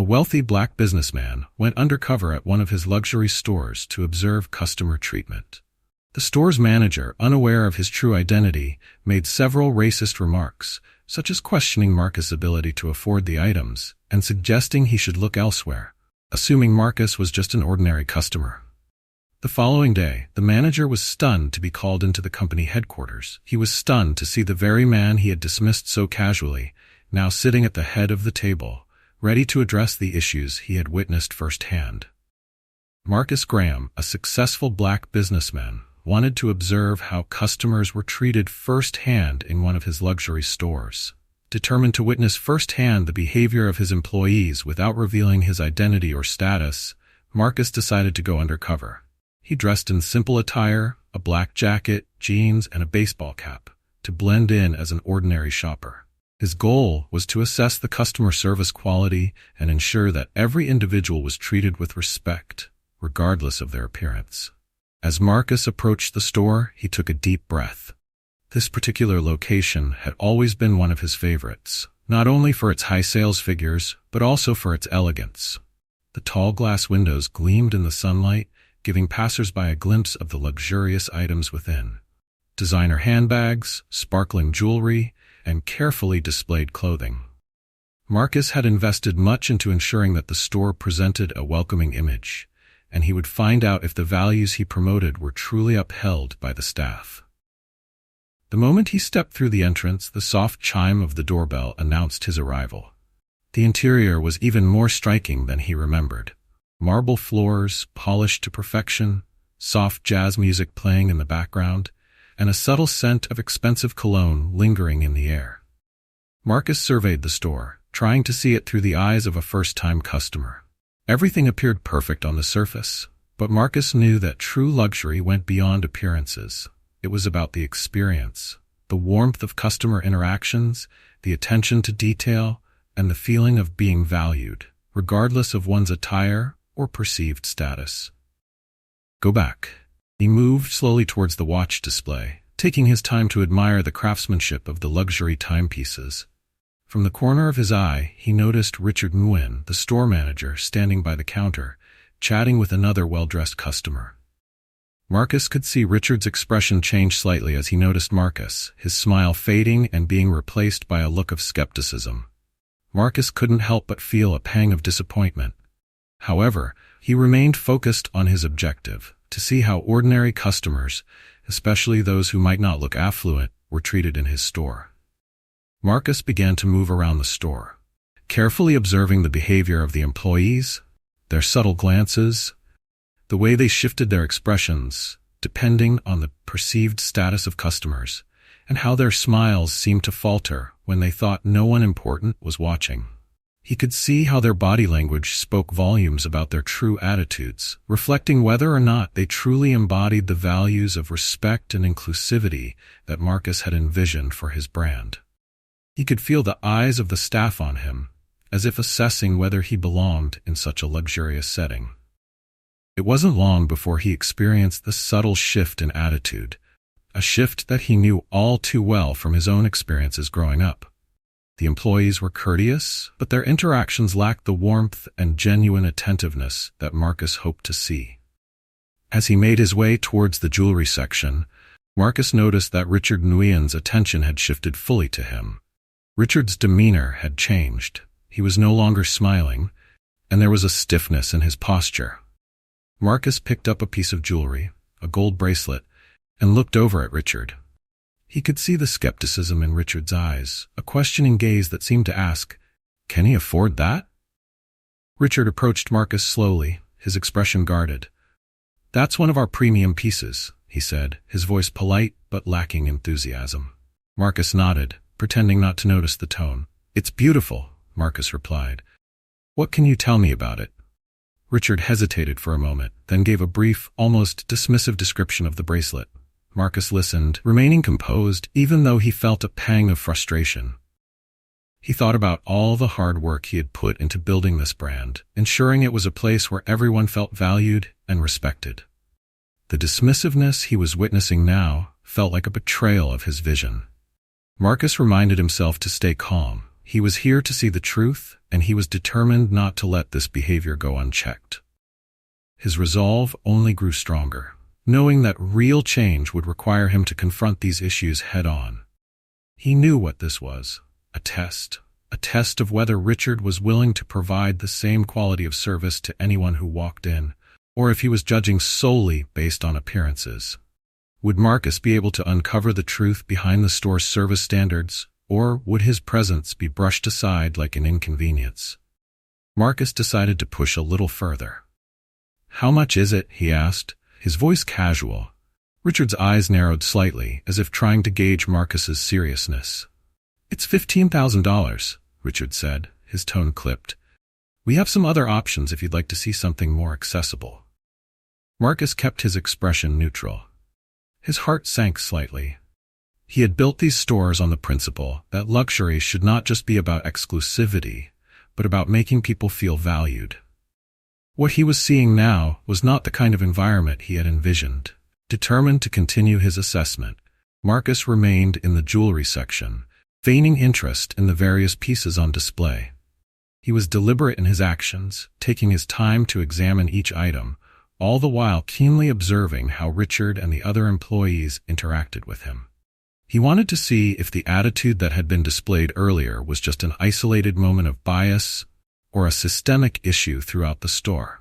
A wealthy black businessman went undercover at one of his luxury stores to observe customer treatment. The store's manager, unaware of his true identity, made several racist remarks, such as questioning Marcus' ability to afford the items and suggesting he should look elsewhere, assuming Marcus was just an ordinary customer. The following day, the manager was stunned to be called into the company headquarters. He was stunned to see the very man he had dismissed so casually, now sitting at the head of the table, ready to address the issues he had witnessed firsthand. Marcus Graham, a successful black businessman, wanted to observe how customers were treated firsthand in one of his luxury stores. Determined to witness firsthand the behavior of his employees without revealing his identity or status, Marcus decided to go undercover. He dressed in simple attire, a black jacket, jeans, and a baseball cap, to blend in as an ordinary shopper. His goal was to assess the customer service quality and ensure that every individual was treated with respect, regardless of their appearance. As Marcus approached the store, he took a deep breath. This particular location had always been one of his favorites, not only for its high sales figures, but also for its elegance. The tall glass windows gleamed in the sunlight, giving passers-by a glimpse of the luxurious items within. Designer handbags, sparkling jewelry, and carefully displayed clothing. Marcus had invested much into ensuring that the store presented a welcoming image, and he would find out if the values he promoted were truly upheld by the staff. The moment he stepped through the entrance, the soft chime of the doorbell announced his arrival. The interior was even more striking than he remembered. Marble floors, polished to perfection, soft jazz music playing in the background, and a subtle scent of expensive cologne lingering in the air. Marcus surveyed the store, trying to see it through the eyes of a first-time customer. Everything appeared perfect on the surface, but Marcus knew that true luxury went beyond appearances. It was about the experience, the warmth of customer interactions, the attention to detail, and the feeling of being valued, regardless of one's attire or perceived status. Go back. He moved slowly towards the watch display, taking his time to admire the craftsmanship of the luxury timepieces. From the corner of his eye, he noticed Richard Nguyen, the store manager, standing by the counter, chatting with another well-dressed customer. Marcus could see Richard's expression change slightly as he noticed Marcus, his smile fading and being replaced by a look of skepticism. Marcus couldn't help but feel a pang of disappointment. However, he remained focused on his objective, to see how ordinary customers, especially those who might not look affluent, were treated in his store. Marcus began to move around the store, carefully observing the behavior of the employees, their subtle glances, the way they shifted their expressions, depending on the perceived status of customers, and how their smiles seemed to falter when they thought no one important was watching. He could see how their body language spoke volumes about their true attitudes, reflecting whether or not they truly embodied the values of respect and inclusivity that Marcus had envisioned for his brand. He could feel the eyes of the staff on him, as if assessing whether he belonged in such a luxurious setting. It wasn't long before he experienced the subtle shift in attitude, a shift that he knew all too well from his own experiences growing up. The employees were courteous, but their interactions lacked the warmth and genuine attentiveness that Marcus hoped to see. As he made his way towards the jewelry section, Marcus noticed that Richard Nguyen's attention had shifted fully to him. Richard's demeanor had changed. He was no longer smiling, and there was a stiffness in his posture. Marcus picked up a piece of jewelry, a gold bracelet, and looked over at Richard. He could see the skepticism in Richard's eyes, a questioning gaze that seemed to ask, "Can he afford that?" Richard approached Marcus slowly, his expression guarded. "That's one of our premium pieces," he said, his voice polite but lacking enthusiasm. Marcus nodded, pretending not to notice the tone. "It's beautiful," Marcus replied. "What can you tell me about it?" Richard hesitated for a moment, then gave a brief, almost dismissive description of the bracelet. Marcus listened, remaining composed even though he felt a pang of frustration. He thought about all the hard work he had put into building this brand, ensuring it was a place where everyone felt valued and respected. The dismissiveness he was witnessing now felt like a betrayal of his vision. Marcus reminded himself to stay calm. He was here to see the truth, and he was determined not to let this behavior go unchecked. His resolve only grew stronger, knowing that real change would require him to confront these issues head-on. He knew what this was, a test of whether Richard was willing to provide the same quality of service to anyone who walked in, or if he was judging solely based on appearances. Would Marcus be able to uncover the truth behind the store's service standards, or would his presence be brushed aside like an inconvenience? Marcus decided to push a little further. "How much is it?" he asked, his voice casual. Richard's eyes narrowed slightly, as if trying to gauge Marcus's seriousness. "It's $15,000, Richard said, his tone clipped. "We have some other options if you'd like to see something more accessible." Marcus kept his expression neutral. His heart sank slightly. He had built these stores on the principle that luxury should not just be about exclusivity, but about making people feel valued. What he was seeing now was not the kind of environment he had envisioned. Determined to continue his assessment, Marcus remained in the jewelry section, feigning interest in the various pieces on display. He was deliberate in his actions, taking his time to examine each item, all the while keenly observing how Richard and the other employees interacted with him. He wanted to see if the attitude that had been displayed earlier was just an isolated moment of bias or a systemic issue throughout the store.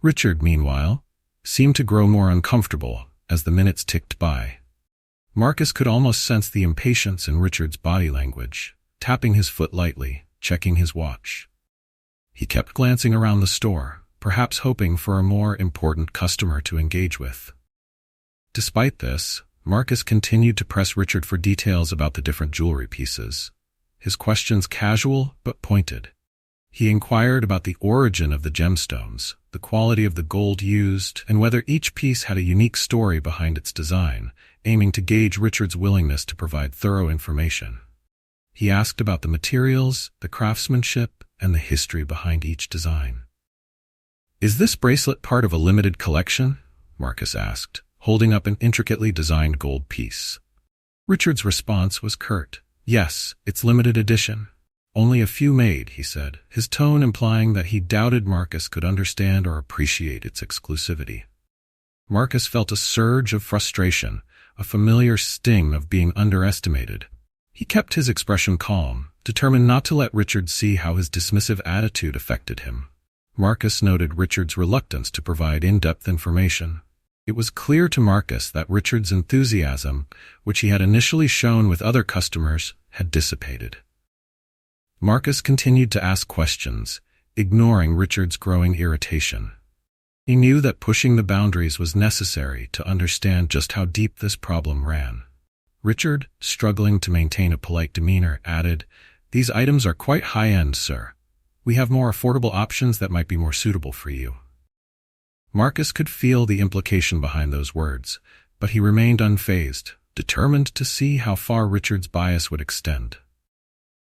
Richard, meanwhile, seemed to grow more uncomfortable as the minutes ticked by. Marcus could almost sense the impatience in Richard's body language, tapping his foot lightly, checking his watch. He kept glancing around the store, perhaps hoping for a more important customer to engage with. Despite this, Marcus continued to press Richard for details about the different jewelry pieces, his questions casual but pointed. He inquired about the origin of the gemstones, the quality of the gold used, and whether each piece had a unique story behind its design, aiming to gauge Richard's willingness to provide thorough information. He asked about the materials, the craftsmanship, and the history behind each design. "Is this bracelet part of a limited collection?" Marcus asked, holding up an intricately designed gold piece. Richard's response was curt. "Yes, it's limited edition. Only a few made," he said, his tone implying that he doubted Marcus could understand or appreciate its exclusivity. Marcus felt a surge of frustration, a familiar sting of being underestimated. He kept his expression calm, determined not to let Richard see how his dismissive attitude affected him. Marcus noted Richard's reluctance to provide in-depth information. It was clear to Marcus that Richard's enthusiasm, which he had initially shown with other customers, had dissipated. Marcus continued to ask questions, ignoring Richard's growing irritation. He knew that pushing the boundaries was necessary to understand just how deep this problem ran. Richard, struggling to maintain a polite demeanor, added, "These items are quite high-end, sir. We have more affordable options that might be more suitable for you." Marcus could feel the implication behind those words, but he remained unfazed, determined to see how far Richard's bias would extend.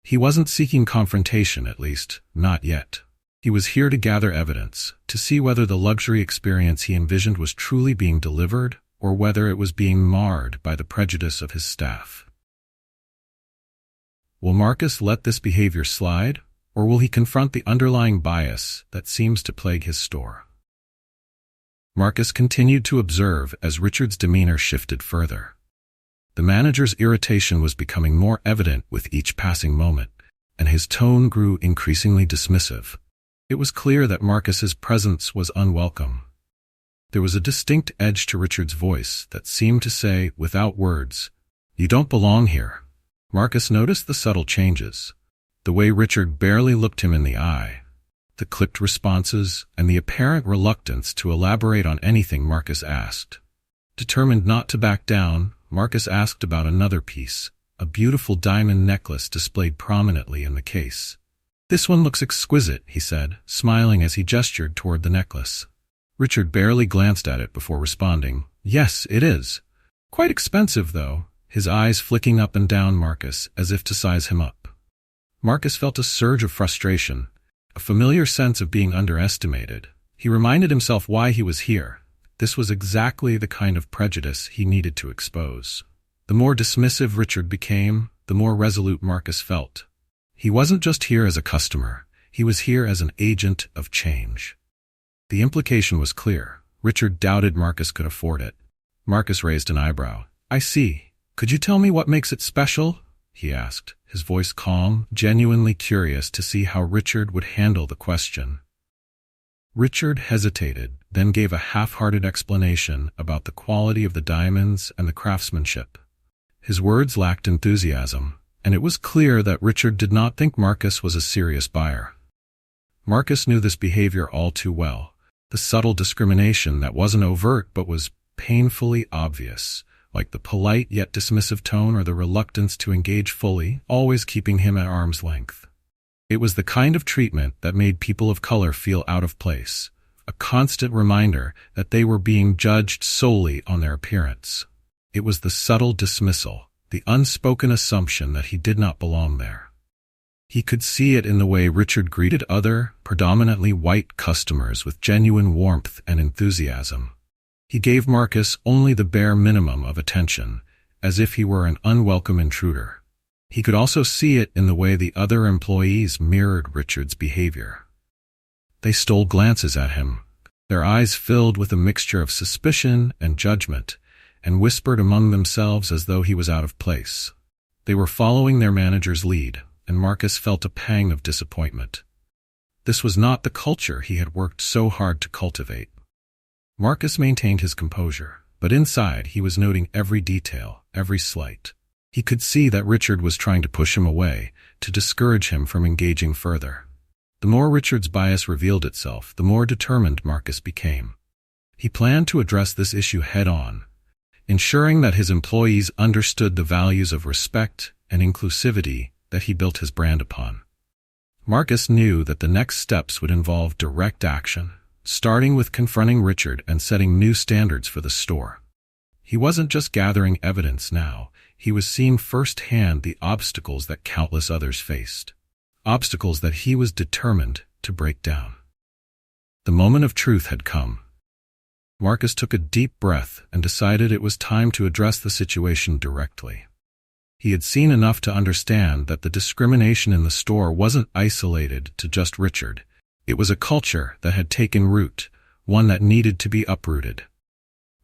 He wasn't seeking confrontation, at least, not yet. He was here to gather evidence, to see whether the luxury experience he envisioned was truly being delivered or whether it was being marred by the prejudice of his staff. Will Marcus let this behavior slide, or will he confront the underlying bias that seems to plague his store? Marcus continued to observe as Richard's demeanor shifted further. The manager's irritation was becoming more evident with each passing moment, and his tone grew increasingly dismissive. It was clear that Marcus's presence was unwelcome. There was a distinct edge to Richard's voice that seemed to say, without words, "You don't belong here." Marcus noticed the subtle changes, the way Richard barely looked him in the eye, the clipped responses, and the apparent reluctance to elaborate on anything Marcus asked. Determined not to back down, Marcus asked about another piece, a beautiful diamond necklace displayed prominently in the case. "This one looks exquisite," he said, smiling as he gestured toward the necklace. Richard barely glanced at it before responding, "Yes, it is. Quite expensive, though," his eyes flicking up and down Marcus as if to size him up. Marcus felt a surge of frustration, a familiar sense of being underestimated. He reminded himself why he was here. This was exactly the kind of prejudice he needed to expose. The more dismissive Richard became, the more resolute Marcus felt. He wasn't just here as a customer, he was here as an agent of change. The implication was clear. Richard doubted Marcus could afford it. Marcus raised an eyebrow. "I see. Could you tell me what makes it special?" he asked, his voice calm, genuinely curious to see how Richard would handle the question. Richard hesitated, then gave a half-hearted explanation about the quality of the diamonds and the craftsmanship. His words lacked enthusiasm, and it was clear that Richard did not think Marcus was a serious buyer. Marcus knew this behavior all too well, the subtle discrimination that wasn't overt but was painfully obvious, like the polite yet dismissive tone or the reluctance to engage fully, always keeping him at arm's length. It was the kind of treatment that made people of color feel out of place, a constant reminder that they were being judged solely on their appearance. It was the subtle dismissal, the unspoken assumption that he did not belong there. He could see it in the way Richard greeted other, predominantly white customers with genuine warmth and enthusiasm. He gave Marcus only the bare minimum of attention, as if he were an unwelcome intruder. He could also see it in the way the other employees mirrored Richard's behavior. They stole glances at him, their eyes filled with a mixture of suspicion and judgment, and whispered among themselves as though he was out of place. They were following their manager's lead, and Marcus felt a pang of disappointment. This was not the culture he had worked so hard to cultivate. Marcus maintained his composure, but inside he was noting every detail, every slight. He could see that Richard was trying to push him away, to discourage him from engaging further. The more Richard's bias revealed itself, the more determined Marcus became. He planned to address this issue head-on, ensuring that his employees understood the values of respect and inclusivity that he built his brand upon. Marcus knew that the next steps would involve direct action, starting with confronting Richard and setting new standards for the store. He wasn't just gathering evidence now, he was seeing firsthand the obstacles that countless others faced. Obstacles that he was determined to break down. The moment of truth had come. Marcus took a deep breath and decided it was time to address the situation directly. He had seen enough to understand that the discrimination in the store wasn't isolated to just Richard. It was a culture that had taken root, one that needed to be uprooted.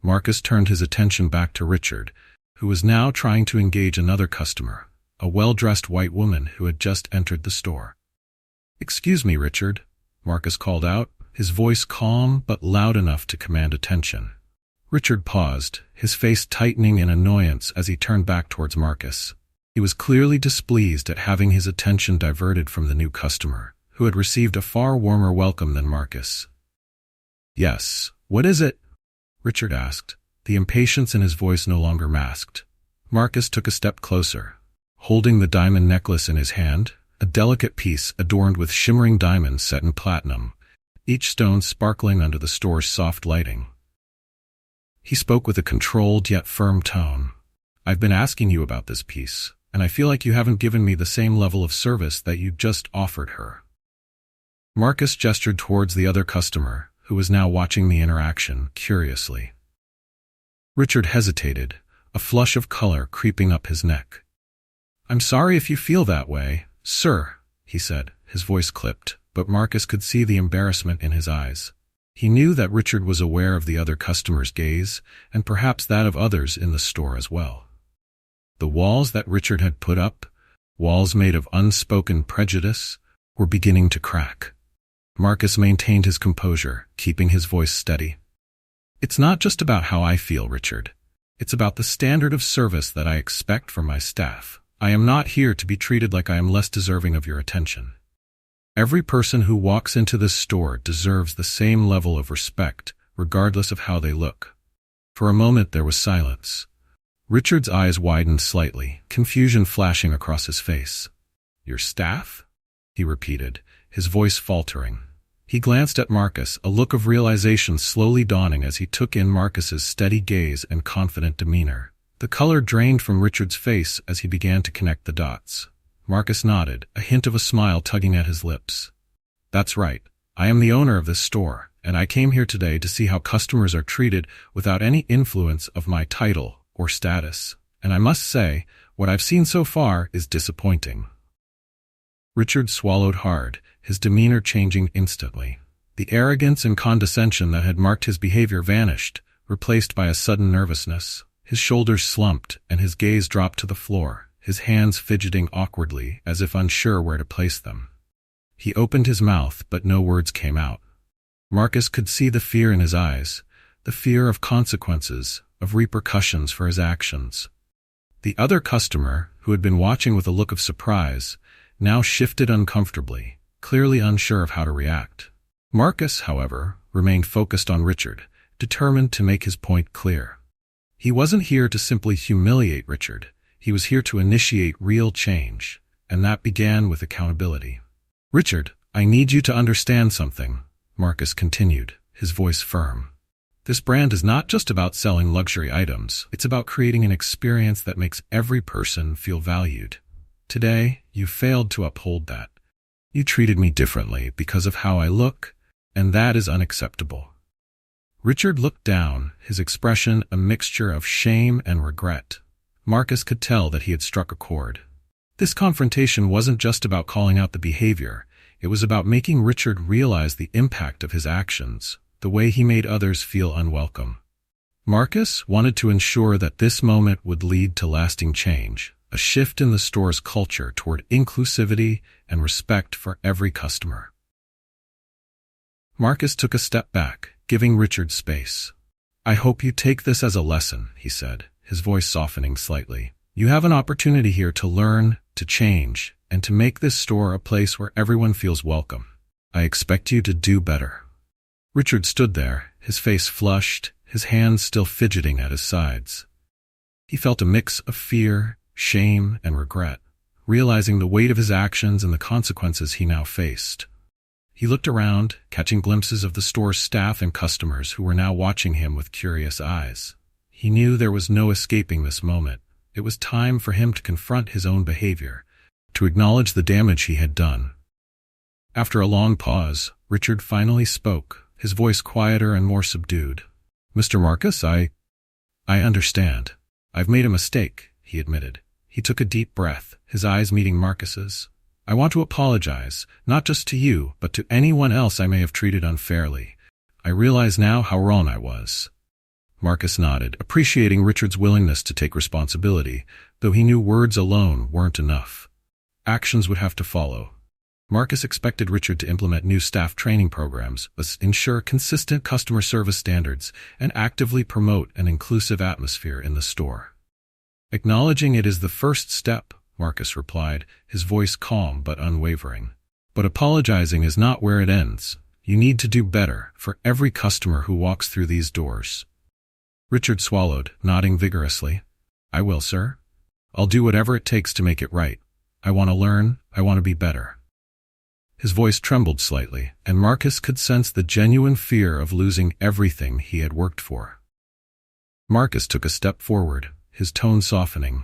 Marcus turned his attention back to Richard, who was now trying to engage another customer, a well-dressed white woman who had just entered the store. "Excuse me, Richard," Marcus called out, his voice calm but loud enough to command attention. Richard paused, his face tightening in annoyance as he turned back towards Marcus. He was clearly displeased at having his attention diverted from the new customer, who had received a far warmer welcome than Marcus. "Yes, what is it?" Richard asked, the impatience in his voice no longer masked. Marcus took a step closer, holding the diamond necklace in his hand, a delicate piece adorned with shimmering diamonds set in platinum, each stone sparkling under the store's soft lighting. He spoke with a controlled yet firm tone. "I've been asking you about this piece, and I feel like you haven't given me the same level of service that you just offered her." Marcus gestured towards the other customer, who was now watching the interaction curiously. Richard hesitated, a flush of color creeping up his neck. "I'm sorry if you feel that way, sir," he said, his voice clipped, but Marcus could see the embarrassment in his eyes. He knew that Richard was aware of the other customer's gaze, and perhaps that of others in the store as well. The walls that Richard had put up, walls made of unspoken prejudice, were beginning to crack. Marcus maintained his composure, keeping his voice steady. "It's not just about how I feel, Richard. It's about the standard of service that I expect from my staff. I am not here to be treated like I am less deserving of your attention. Every person who walks into this store deserves the same level of respect, regardless of how they look." For a moment there was silence. Richard's eyes widened slightly, confusion flashing across his face. "Your staff?" he repeated, his voice faltering. He glanced at Marcus, a look of realization slowly dawning as he took in Marcus's steady gaze and confident demeanor. The color drained from Richard's face as he began to connect the dots. Marcus nodded, a hint of a smile tugging at his lips. "That's right. I am the owner of this store, and I came here today to see how customers are treated without any influence of my title or status. And I must say, what I've seen so far is disappointing." Richard swallowed hard, his demeanor changing instantly. The arrogance and condescension that had marked his behavior vanished, replaced by a sudden nervousness. His shoulders slumped and his gaze dropped to the floor, his hands fidgeting awkwardly as if unsure where to place them. He opened his mouth, but no words came out. Marcus could see the fear in his eyes, the fear of consequences, of repercussions for his actions. The other customer, who had been watching with a look of surprise, now shifted uncomfortably, clearly unsure of how to react. Marcus, however, remained focused on Richard, determined to make his point clear. He wasn't here to simply humiliate Richard. He was here to initiate real change, and that began with accountability. "Richard, I need you to understand something," Marcus continued, his voice firm. "This brand is not just about selling luxury items. It's about creating an experience that makes every person feel valued. Today, you failed to uphold that. You treated me differently because of how I look, and that is unacceptable." Richard looked down, his expression a mixture of shame and regret. Marcus could tell that he had struck a chord. This confrontation wasn't just about calling out the behavior, it was about making Richard realize the impact of his actions, the way he made others feel unwelcome. Marcus wanted to ensure that this moment would lead to lasting change, a shift in the store's culture toward inclusivity and respect for every customer. Marcus took a step back, giving Richard space. "I hope you take this as a lesson," he said, his voice softening slightly. "You have an opportunity here to learn, to change, and to make this store a place where everyone feels welcome. I expect you to do better." Richard stood there, his face flushed, his hands still fidgeting at his sides. He felt a mix of fear, shame, and regret, realizing the weight of his actions and the consequences he now faced. He looked around, catching glimpses of the store's staff and customers who were now watching him with curious eyes. He knew there was no escaping this moment. It was time for him to confront his own behavior, to acknowledge the damage he had done. After a long pause, Richard finally spoke, his voice quieter and more subdued. "Mr. Marcus, I understand. I've made a mistake," he admitted. He took a deep breath, his eyes meeting Marcus's. "I want to apologize, not just to you, but to anyone else I may have treated unfairly. I realize now how wrong I was." Marcus nodded, appreciating Richard's willingness to take responsibility, though he knew words alone weren't enough. Actions would have to follow. Marcus expected Richard to implement new staff training programs, ensure consistent customer service standards, and actively promote an inclusive atmosphere in the store. "Acknowledging it is the first step," Marcus replied, his voice calm but unwavering. "But apologizing is not where it ends. You need to do better for every customer who walks through these doors." Richard swallowed, nodding vigorously. "I will, sir. I'll do whatever it takes to make it right. I want to learn, I want to be better." His voice trembled slightly, and Marcus could sense the genuine fear of losing everything he had worked for. Marcus took a step forward, his tone softening.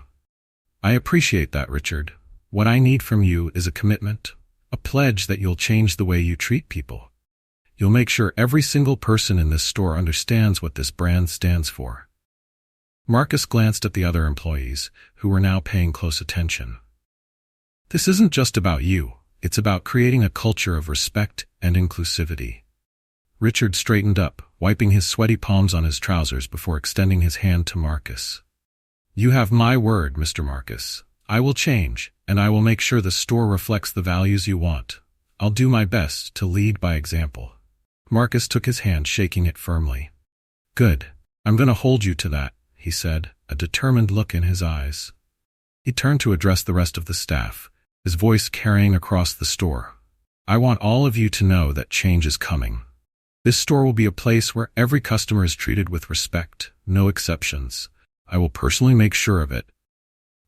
"I appreciate that, Richard. What I need from you is a commitment, a pledge that you'll change the way you treat people. You'll make sure every single person in this store understands what this brand stands for." Marcus glanced at the other employees, who were now paying close attention. "This isn't just about you. It's about creating a culture of respect and inclusivity." Richard straightened up, wiping his sweaty palms on his trousers before extending his hand to Marcus. "You have my word, Mr. Marcus. I will change, and I will make sure the store reflects the values you want. I'll do my best to lead by example." Marcus took his hand, shaking it firmly. "Good. I'm going to hold you to that," he said, a determined look in his eyes. He turned to address the rest of the staff, his voice carrying across the store. "I want all of you to know that change is coming. This store will be a place where every customer is treated with respect, no exceptions. I will personally make sure of it."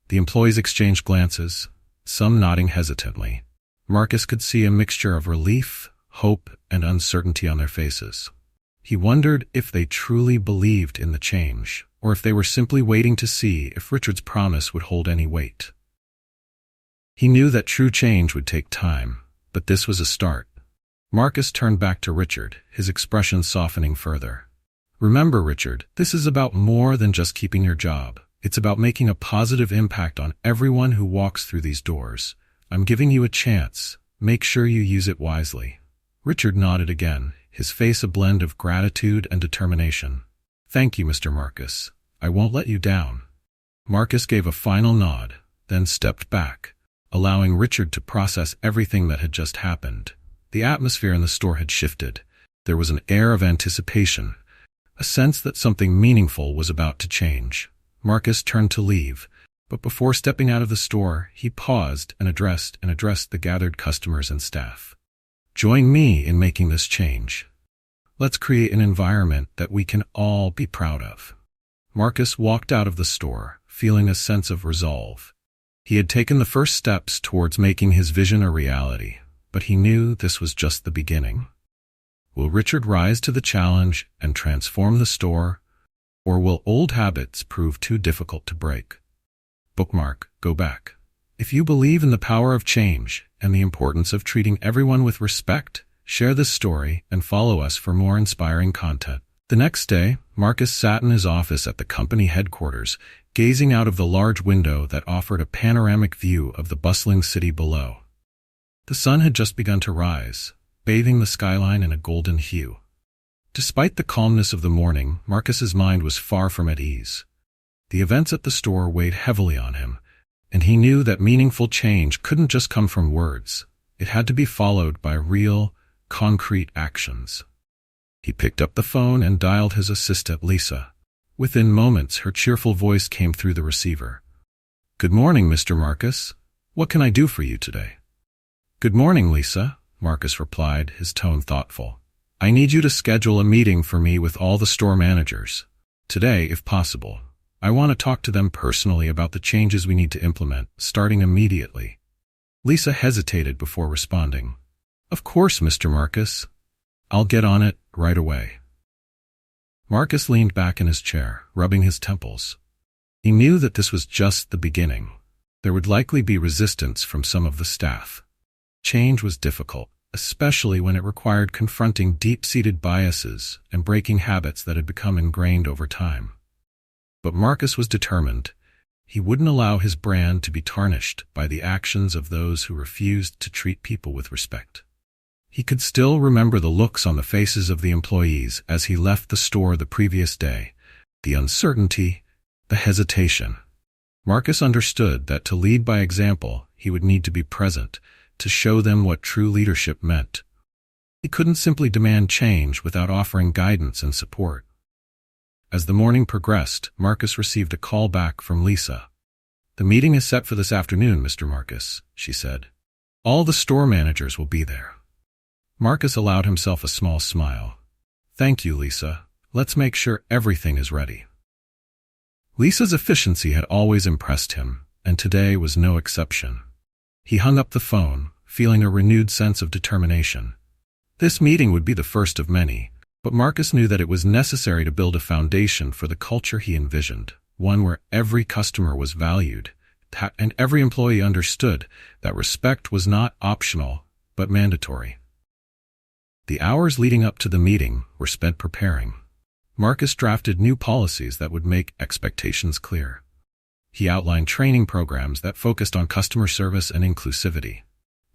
The employees exchanged glances, some nodding hesitantly. Marcus could see a mixture of relief, hope, and uncertainty on their faces. He wondered if they truly believed in the change, or if they were simply waiting to see if Richard's promise would hold any weight. He knew that true change would take time, but this was a start. Marcus turned back to Richard, his expression softening further. "Remember, Richard, this is about more than just keeping your job. It's about making a positive impact on everyone who walks through these doors. I'm giving you a chance. Make sure you use it wisely." Richard nodded again, his face a blend of gratitude and determination. "Thank you, Mr. Marcus. I won't let you down." Marcus gave a final nod, then stepped back, allowing Richard to process everything that had just happened. The atmosphere in the store had shifted. There was an air of anticipation, a sense that something meaningful was about to change. Marcus turned to leave, but before stepping out of the store, he paused and addressed the gathered customers and staff. "Join me in making this change. Let's create an environment that we can all be proud of." Marcus walked out of the store, feeling a sense of resolve. He had taken the first steps towards making his vision a reality, but he knew this was just the beginning. Will Richard rise to the challenge and transform the store, or will old habits prove too difficult to break? Bookmark, go back. If you believe in the power of change and the importance of treating everyone with respect, share this story and follow us for more inspiring content. The next day, Marcus sat in his office at the company headquarters, gazing out of the large window that offered a panoramic view of the bustling city below. The sun had just begun to rise, bathing the skyline in a golden hue. Despite the calmness of the morning, Marcus's mind was far from at ease. The events at the store weighed heavily on him, and he knew that meaningful change couldn't just come from words. It had to be followed by real, concrete actions. He picked up the phone and dialed his assistant, Lisa. Within moments, her cheerful voice came through the receiver. "Good morning, Mr. Marcus. What can I do for you today?" "Good morning, Lisa," Marcus replied, his tone thoughtful. "I need you to schedule a meeting for me with all the store managers. Today, if possible. I want to talk to them personally about the changes we need to implement, starting immediately." Lisa hesitated before responding. "Of course, Mr. Marcus. I'll get on it right away." Marcus leaned back in his chair, rubbing his temples. He knew that this was just the beginning. There would likely be resistance from some of the staff. Change was difficult, especially when it required confronting deep-seated biases and breaking habits that had become ingrained over time. But Marcus was determined. He wouldn't allow his brand to be tarnished by the actions of those who refused to treat people with respect. He could still remember the looks on the faces of the employees as he left the store the previous day, the uncertainty, the hesitation. Marcus understood that to lead by example, he would need to be present, to show them what true leadership meant. He couldn't simply demand change without offering guidance and support. As the morning progressed, Marcus received a call back from Lisa. "The meeting is set for this afternoon, Mr. Marcus," she said. "All the store managers will be there." Marcus allowed himself a small smile. "Thank you, Lisa. Let's make sure everything is ready." Lisa's efficiency had always impressed him, and today was no exception. He hung up the phone, feeling a renewed sense of determination. This meeting would be the first of many, but Marcus knew that it was necessary to build a foundation for the culture he envisioned, one where every customer was valued, and every employee understood that respect was not optional, but mandatory. The hours leading up to the meeting were spent preparing. Marcus drafted new policies that would make expectations clear. He outlined training programs that focused on customer service and inclusivity.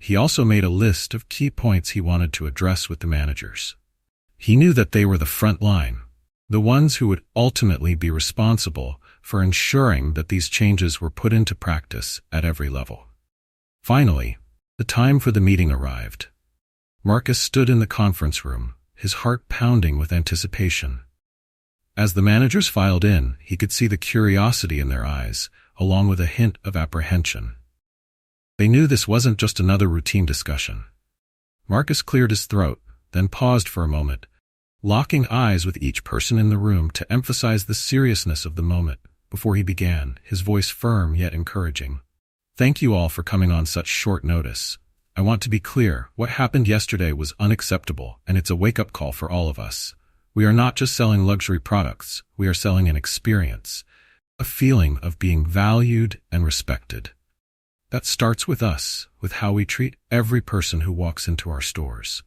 He also made a list of key points he wanted to address with the managers. He knew that they were the front line, the ones who would ultimately be responsible for ensuring that these changes were put into practice at every level. Finally, the time for the meeting arrived. Marcus stood in the conference room, his heart pounding with anticipation. As the managers filed in, he could see the curiosity in their eyes, along with a hint of apprehension. They knew this wasn't just another routine discussion. Marcus cleared his throat, then paused for a moment, locking eyes with each person in the room to emphasize the seriousness of the moment. Before he began, his voice firm yet encouraging. "Thank you all for coming on such short notice. I want to be clear, what happened yesterday was unacceptable, and it's a wake-up call for all of us. We are not just selling luxury products, we are selling an experience, a feeling of being valued and respected. That starts with us, with how we treat every person who walks into our stores."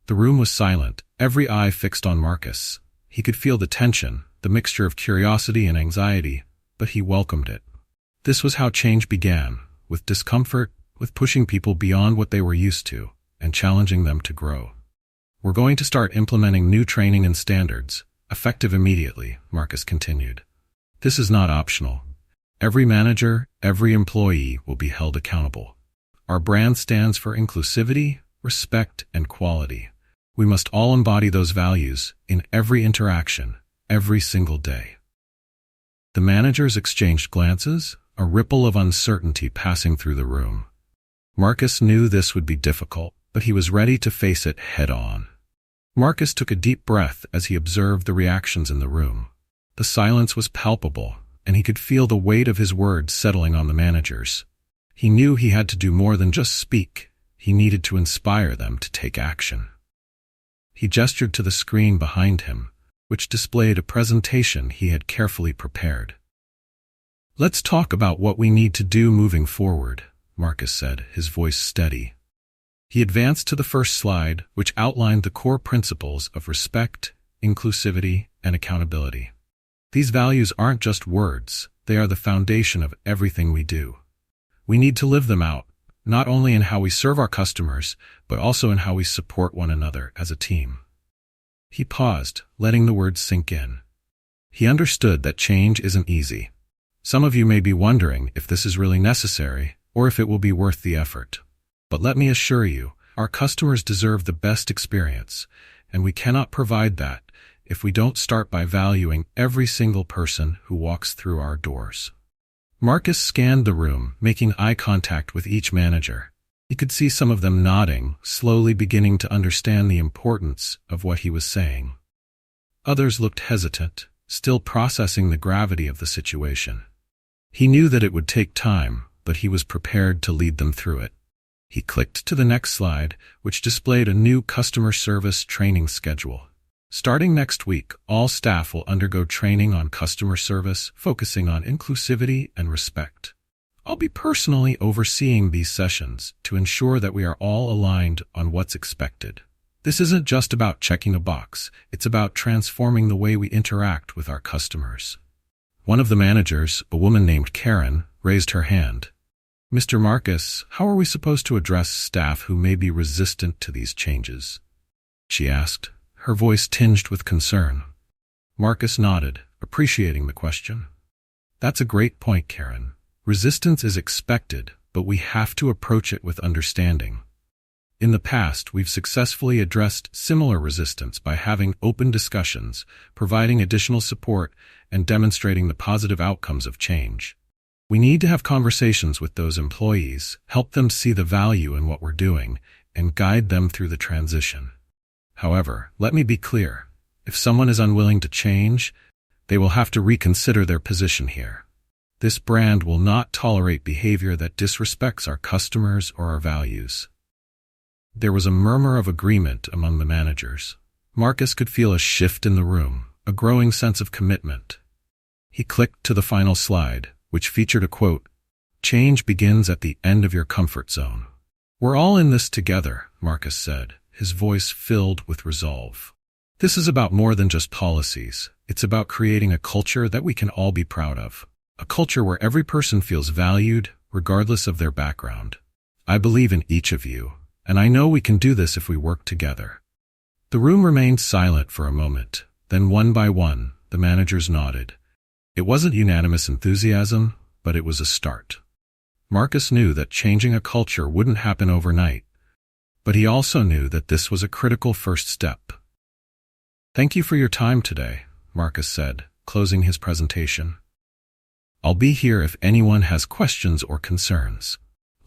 The room was silent, every eye fixed on Marcus. He could feel the tension, the mixture of curiosity and anxiety, but he welcomed it. This was how change began, with discomfort, with pushing people beyond what they were used to and challenging them to grow. We're going to start implementing new training and standards, effective immediately, Marcus continued. This is not optional. Every manager, every employee will be held accountable. Our brand stands for inclusivity, respect, and quality. We must all embody those values in every interaction, every single day. The managers exchanged glances, a ripple of uncertainty passing through the room. Marcus knew this would be difficult, but he was ready to face it head-on. Marcus took a deep breath as he observed the reactions in the room. The silence was palpable, and he could feel the weight of his words settling on the managers. He knew he had to do more than just speak. He needed to inspire them to take action. He gestured to the screen behind him, which displayed a presentation he had carefully prepared. "Let's talk about what we need to do moving forward," Marcus said, his voice steady. He advanced to the first slide, which outlined the core principles of respect, inclusivity, and accountability. These values aren't just words, they are the foundation of everything we do. We need to live them out, not only in how we serve our customers, but also in how we support one another as a team. He paused, letting the words sink in. He understood that change isn't easy. Some of you may be wondering if this is really necessary, or if it will be worth the effort. But let me assure you, our customers deserve the best experience, and we cannot provide that if we don't start by valuing every single person who walks through our doors. Marcus scanned the room, making eye contact with each manager. He could see some of them nodding, slowly beginning to understand the importance of what he was saying. Others looked hesitant, still processing the gravity of the situation. He knew that it would take time, but he was prepared to lead them through it. He clicked to the next slide, which displayed a new customer service training schedule. Starting next week, all staff will undergo training on customer service, focusing on inclusivity and respect. I'll be personally overseeing these sessions to ensure that we are all aligned on what's expected. This isn't just about checking a box, it's about transforming the way we interact with our customers. One of the managers, a woman named Karen, raised her hand. "Mr. Marcus, how are we supposed to address staff who may be resistant to these changes?" she asked, her voice tinged with concern. Marcus nodded, appreciating the question. "That's a great point, Karen. Resistance is expected, but we have to approach it with understanding. In the past, we've successfully addressed similar resistance by having open discussions, providing additional support, and demonstrating the positive outcomes of change. We need to have conversations with those employees, help them see the value in what we're doing, and guide them through the transition. However, let me be clear. If someone is unwilling to change, they will have to reconsider their position here. This brand will not tolerate behavior that disrespects our customers or our values." There was a murmur of agreement among the managers. Marcus could feel a shift in the room, a growing sense of commitment. He clicked to the final slide, which featured a quote, "Change begins at the end of your comfort zone." "We're all in this together," Marcus said, his voice filled with resolve. "This is about more than just policies. It's about creating a culture that we can all be proud of. A culture where every person feels valued, regardless of their background. I believe in each of you, and I know we can do this if we work together." The room remained silent for a moment. Then one by one, the managers nodded. It wasn't unanimous enthusiasm, but it was a start. Marcus knew that changing a culture wouldn't happen overnight, but he also knew that this was a critical first step. "Thank you for your time today," Marcus said, closing his presentation. "I'll be here if anyone has questions or concerns.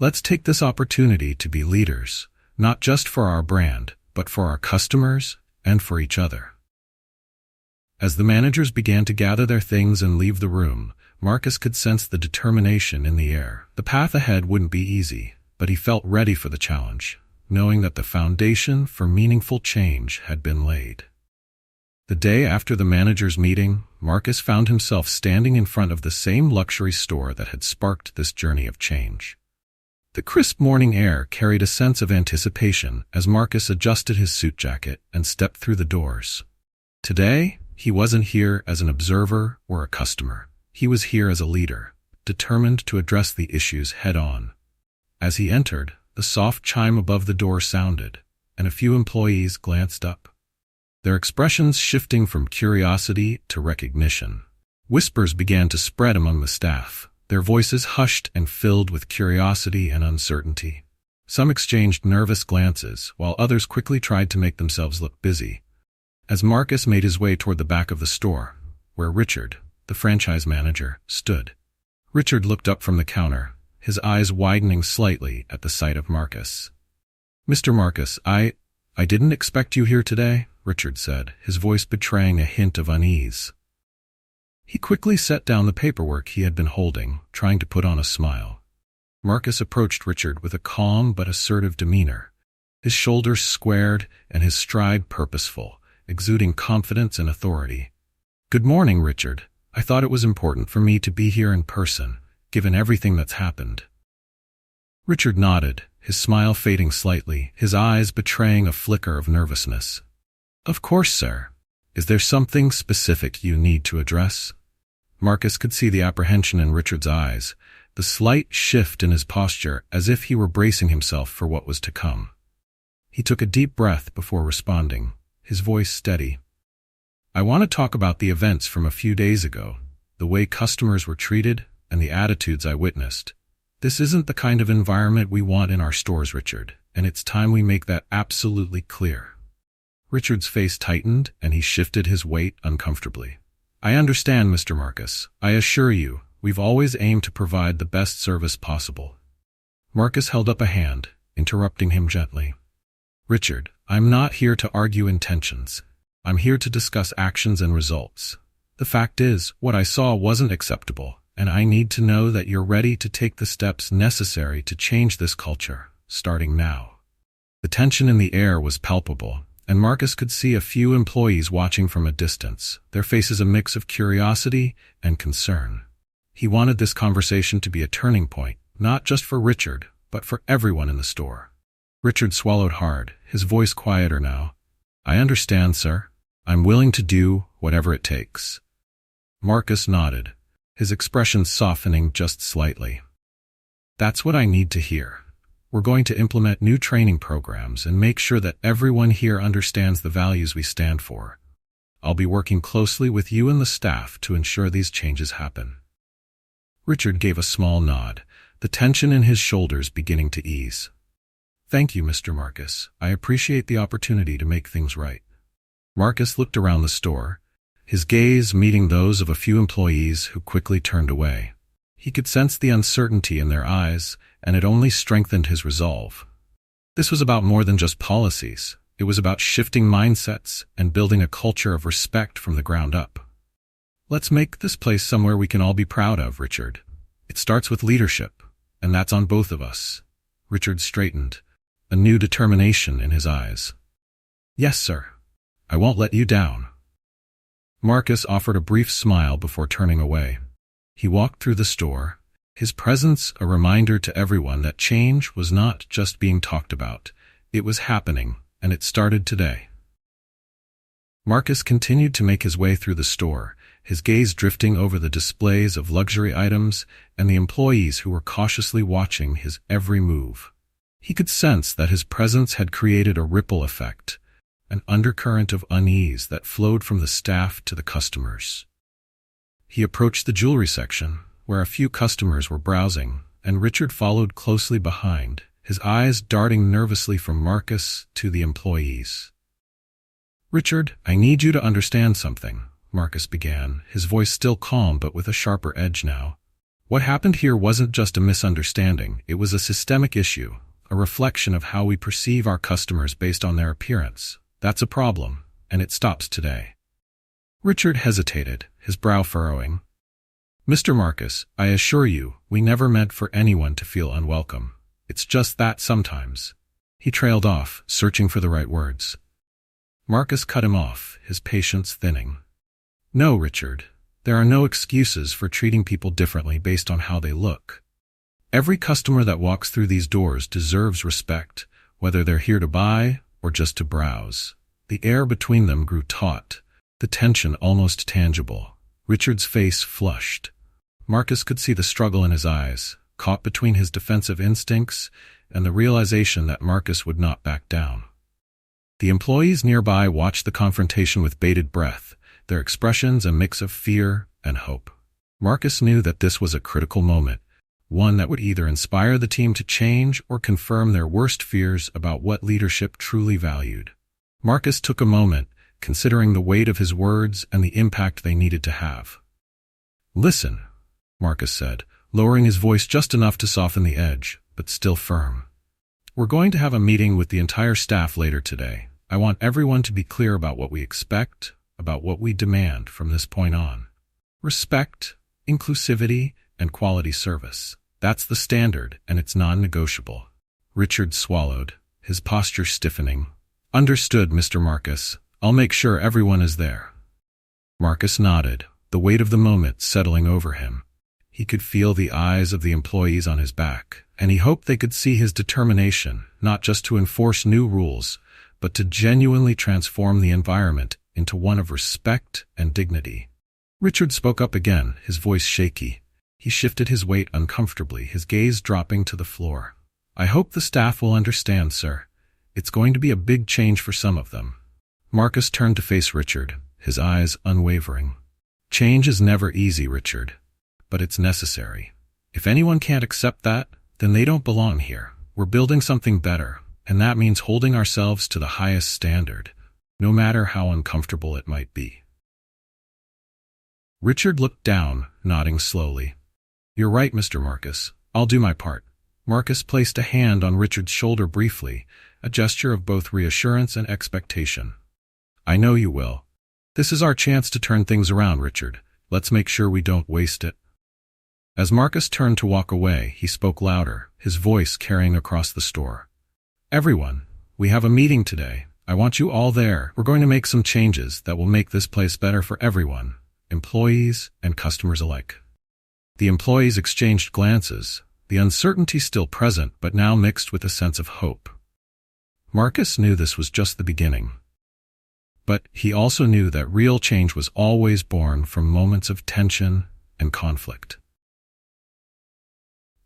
Let's take this opportunity to be leaders, not just for our brand, but for our customers and for each other." As the managers began to gather their things and leave the room, Marcus could sense the determination in the air. The path ahead wouldn't be easy, but he felt ready for the challenge, knowing that the foundation for meaningful change had been laid. The day after the managers' meeting, Marcus found himself standing in front of the same luxury store that had sparked this journey of change. The crisp morning air carried a sense of anticipation as Marcus adjusted his suit jacket and stepped through the doors. Today, he wasn't here as an observer or a customer. He was here as a leader, determined to address the issues head-on. As he entered, the soft chime above the door sounded, and a few employees glanced up, their expressions shifting from curiosity to recognition. Whispers began to spread among the staff, their voices hushed and filled with curiosity and uncertainty. Some exchanged nervous glances, while others quickly tried to make themselves look busy. As Marcus made his way toward the back of the store, where Richard, the franchise manager, stood. Richard looked up from the counter, his eyes widening slightly at the sight of Marcus. "Mr. Marcus, I didn't expect you here today," Richard said, his voice betraying a hint of unease. He quickly set down the paperwork he had been holding, trying to put on a smile. Marcus approached Richard with a calm but assertive demeanor, his shoulders squared and his stride purposeful, exuding confidence and authority. "Good morning, Richard. I thought it was important for me to be here in person, given everything that's happened." Richard nodded, his smile fading slightly, his eyes betraying a flicker of nervousness. "Of course, sir. Is there something specific you need to address?" Marcus could see the apprehension in Richard's eyes, the slight shift in his posture as if he were bracing himself for what was to come. He took a deep breath before responding, his voice steady. "I want to talk about the events from a few days ago, the way customers were treated, and the attitudes I witnessed. This isn't the kind of environment we want in our stores, Richard, and it's time we make that absolutely clear." Richard's face tightened, and he shifted his weight uncomfortably. "I understand, Mr. Marcus. I assure you, we've always aimed to provide the best service possible." Marcus held up a hand, interrupting him gently. "Richard, I'm not here to argue intentions. I'm here to discuss actions and results. The fact is, what I saw wasn't acceptable, and I need to know that you're ready to take the steps necessary to change this culture, starting now." The tension in the air was palpable, and Marcus could see a few employees watching from a distance, their faces a mix of curiosity and concern. He wanted this conversation to be a turning point, not just for Richard, but for everyone in the store. Richard swallowed hard, his voice quieter now. "I understand, sir. I'm willing to do whatever it takes." Marcus nodded, his expression softening just slightly. "That's what I need to hear. We're going to implement new training programs and make sure that everyone here understands the values we stand for. I'll be working closely with you and the staff to ensure these changes happen." Richard gave a small nod, the tension in his shoulders beginning to ease. "Thank you, Mr. Marcus. I appreciate the opportunity to make things right." Marcus looked around the store, his gaze meeting those of a few employees who quickly turned away. He could sense the uncertainty in their eyes, and it only strengthened his resolve. This was about more than just policies. It was about shifting mindsets and building a culture of respect from the ground up. "Let's make this place somewhere we can all be proud of, Richard. It starts with leadership, and that's on both of us." Richard straightened, a new determination in his eyes. "Yes, sir. I won't let you down." Marcus offered a brief smile before turning away. He walked through the store, his presence a reminder to everyone that change was not just being talked about, it was happening, and it started today. Marcus continued to make his way through the store, his gaze drifting over the displays of luxury items and the employees who were cautiously watching his every move. He could sense that his presence had created a ripple effect, an undercurrent of unease that flowed from the staff to the customers. He approached the jewelry section, where a few customers were browsing, and Richard followed closely behind, his eyes darting nervously from Marcus to the employees. "Richard, I need you to understand something," Marcus began, his voice still calm but with a sharper edge now. "What happened here wasn't just a misunderstanding, it was a systemic issue, a reflection of how we perceive our customers based on their appearance. That's a problem, and it stops today." Richard hesitated, his brow furrowing. "Mr. Marcus, I assure you, we never meant for anyone to feel unwelcome. It's just that sometimes." He trailed off, searching for the right words. Marcus cut him off, his patience thinning. "No, Richard, there are no excuses for treating people differently based on how they look. Every customer that walks through these doors deserves respect, whether they're here to buy or just to browse." The air between them grew taut, the tension almost tangible. Richard's face flushed. Marcus could see the struggle in his eyes, caught between his defensive instincts and the realization that Marcus would not back down. The employees nearby watched the confrontation with bated breath, their expressions a mix of fear and hope. Marcus knew that this was a critical moment, one that would either inspire the team to change or confirm their worst fears about what leadership truly valued. Marcus took a moment, considering the weight of his words and the impact they needed to have. "Listen," Marcus said, lowering his voice just enough to soften the edge, but still firm. "We're going to have a meeting with the entire staff later today. I want everyone to be clear about what we expect, about what we demand from this point on. Respect, inclusivity, and quality service. That's the standard, and it's non-negotiable." Richard swallowed, his posture stiffening. "Understood, Mr. Marcus. I'll make sure everyone is there." Marcus nodded, the weight of the moment settling over him. He could feel the eyes of the employees on his back, and he hoped they could see his determination, not just to enforce new rules, but to genuinely transform the environment into one of respect and dignity. Richard spoke up again, his voice shaky. He shifted his weight uncomfortably, his gaze dropping to the floor. "I hope the staff will understand, sir. It's going to be a big change for some of them." Marcus turned to face Richard, his eyes unwavering. "Change is never easy, Richard, but it's necessary. If anyone can't accept that, then they don't belong here. We're building something better, and that means holding ourselves to the highest standard, no matter how uncomfortable it might be." Richard looked down, nodding slowly. "You're right, Mr. Marcus. I'll do my part." Marcus placed a hand on Richard's shoulder briefly, a gesture of both reassurance and expectation. "I know you will. This is our chance to turn things around, Richard. Let's make sure we don't waste it." As Marcus turned to walk away, he spoke louder, his voice carrying across the store. "Everyone, we have a meeting today. I want you all there. We're going to make some changes that will make this place better for everyone, employees and customers alike." The employees exchanged glances, the uncertainty still present but now mixed with a sense of hope. Marcus knew this was just the beginning. But he also knew that real change was always born from moments of tension and conflict.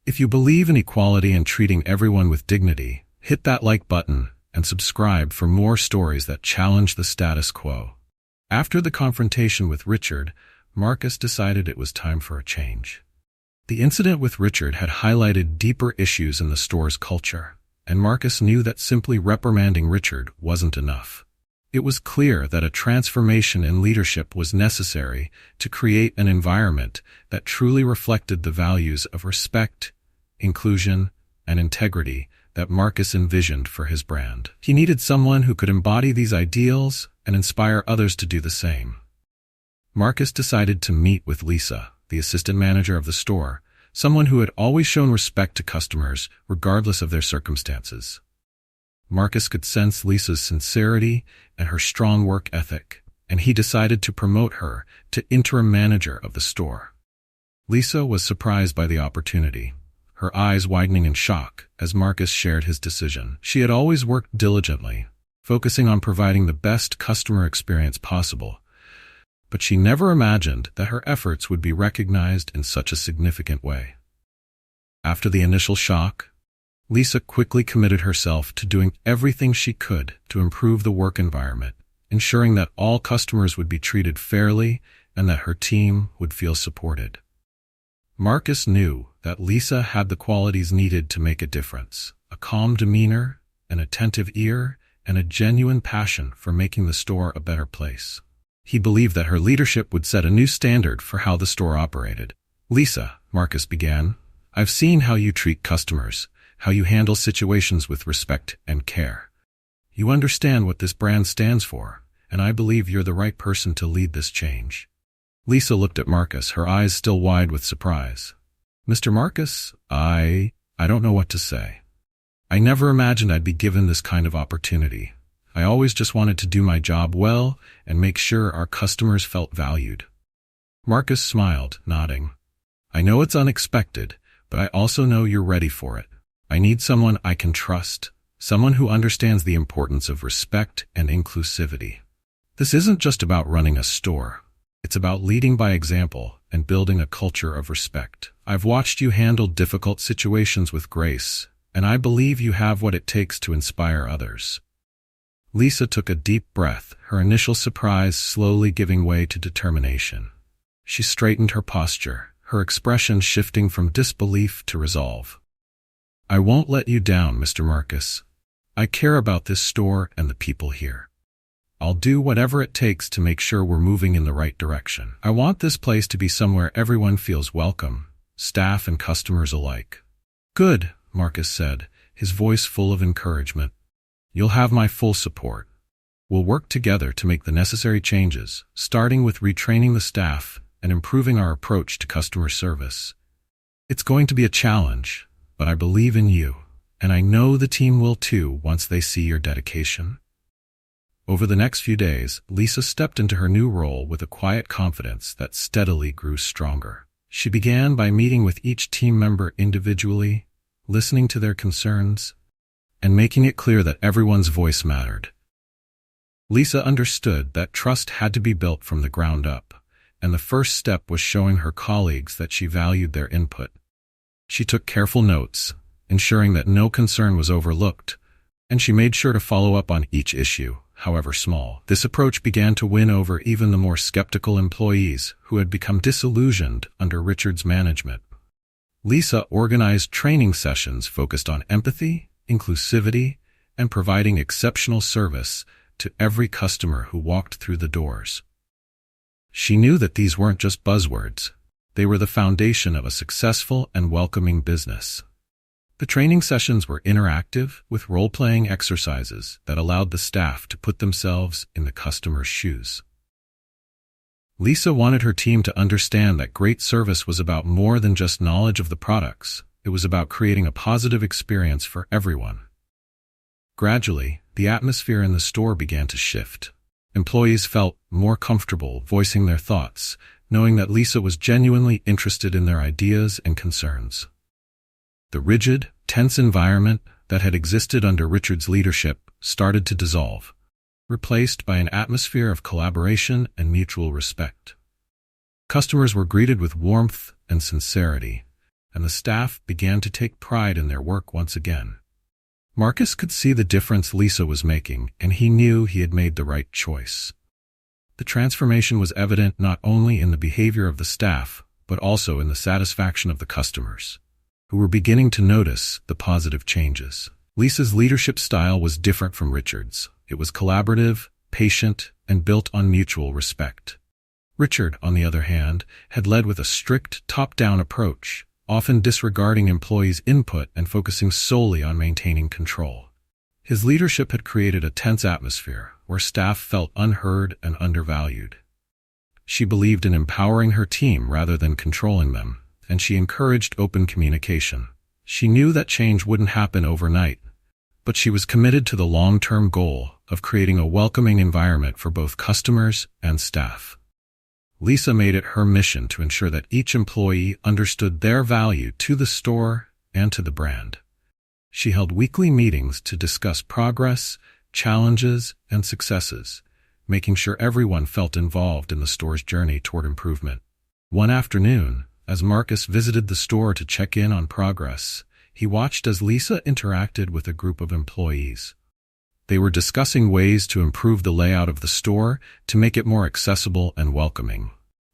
If you believe in equality and treating everyone with dignity, hit that like button and subscribe for more stories that challenge the status quo. After the confrontation with Richard, Marcus decided it was time for a change. The incident with Richard had highlighted deeper issues in the store's culture, and Marcus knew that simply reprimanding Richard wasn't enough. It was clear that a transformation in leadership was necessary to create an environment that truly reflected the values of respect, inclusion, and integrity that Marcus envisioned for his brand. He needed someone who could embody these ideals and inspire others to do the same. Marcus decided to meet with Lisa, the assistant manager of the store, someone who had always shown respect to customers regardless of their circumstances. Marcus could sense Lisa's sincerity and her strong work ethic, and he decided to promote her to interim manager of the store. Lisa was surprised by the opportunity, her eyes widening in shock as Marcus shared his decision. She had always worked diligently, focusing on providing the best customer experience possible, but she never imagined that her efforts would be recognized in such a significant way. After the initial shock, Lisa quickly committed herself to doing everything she could to improve the work environment, ensuring that all customers would be treated fairly and that her team would feel supported. Marcus knew that Lisa had the qualities needed to make a difference: a calm demeanor, an attentive ear, and a genuine passion for making the store a better place. He believed that her leadership would set a new standard for how the store operated. "Lisa," Marcus began, "I've seen how you treat customers, how you handle situations with respect and care. You understand what this brand stands for, and I believe you're the right person to lead this change." Lisa looked at Marcus, her eyes still wide with surprise. "Mr. Marcus, I don't know what to say. I never imagined I'd be given this kind of opportunity. I always just wanted to do my job well and make sure our customers felt valued." Marcus smiled, nodding. "I know it's unexpected, but I also know you're ready for it. I need someone I can trust, someone who understands the importance of respect and inclusivity. This isn't just about running a store. It's about leading by example and building a culture of respect. I've watched you handle difficult situations with grace, and I believe you have what it takes to inspire others. Lisa took a deep breath, her initial surprise slowly giving way to determination. She straightened her posture, her expression shifting from disbelief to resolve. I won't let you down, Mr. Marcus. I care about this store and the people here. I'll do whatever it takes to make sure we're moving in the right direction. I want this place to be somewhere everyone feels welcome, staff and customers alike. Good, Marcus said, his voice full of encouragement. You'll have my full support. We'll work together to make the necessary changes, starting with retraining the staff and improving our approach to customer service. It's going to be a challenge, but I believe in you, and I know the team will too once they see your dedication. Over the next few days, Lisa stepped into her new role with a quiet confidence that steadily grew stronger. She began by meeting with each team member individually, listening to their concerns, and making it clear that everyone's voice mattered. Lisa understood that trust had to be built from the ground up, and the first step was showing her colleagues that she valued their input. She took careful notes, ensuring that no concern was overlooked, and she made sure to follow up on each issue, however small. This approach began to win over even the more skeptical employees who had become disillusioned under Richard's management. Lisa organized training sessions focused on empathy, inclusivity, and providing exceptional service to every customer who walked through the doors. She knew that these weren't just buzzwords. They were the foundation of a successful and welcoming business. The training sessions were interactive, with role-playing exercises that allowed the staff to put themselves in the customer's shoes. Lisa wanted her team to understand that great service was about more than just knowledge of the products. It was about creating a positive experience for everyone. Gradually, the atmosphere in the store began to shift. Employees felt more comfortable voicing their thoughts, knowing that Lisa was genuinely interested in their ideas and concerns. The rigid, tense environment that had existed under Richard's leadership started to dissolve, replaced by an atmosphere of collaboration and mutual respect. Customers were greeted with warmth and sincerity, and the staff began to take pride in their work once again. Marcus could see the difference Lisa was making, and he knew he had made the right choice. The transformation was evident not only in the behavior of the staff, but also in the satisfaction of the customers, who were beginning to notice the positive changes. Lisa's leadership style was different from Richard's. It was collaborative, patient, and built on mutual respect. Richard, on the other hand, had led with a strict, top-down approach, often disregarding employees' input and focusing solely on maintaining control. His leadership had created a tense atmosphere where staff felt unheard and undervalued. She believed in empowering her team rather than controlling them, and she encouraged open communication. She knew that change wouldn't happen overnight, but she was committed to the long-term goal of creating a welcoming environment for both customers and staff. Lisa made it her mission to ensure that each employee understood their value to the store and to the brand. She held weekly meetings to discuss progress, challenges, and successes, making sure everyone felt involved in the store's journey toward improvement. One afternoon, as Marcus visited the store to check in on progress, he watched as Lisa interacted with a group of employees. They were discussing ways to improve the layout of the store to make it more accessible and welcoming.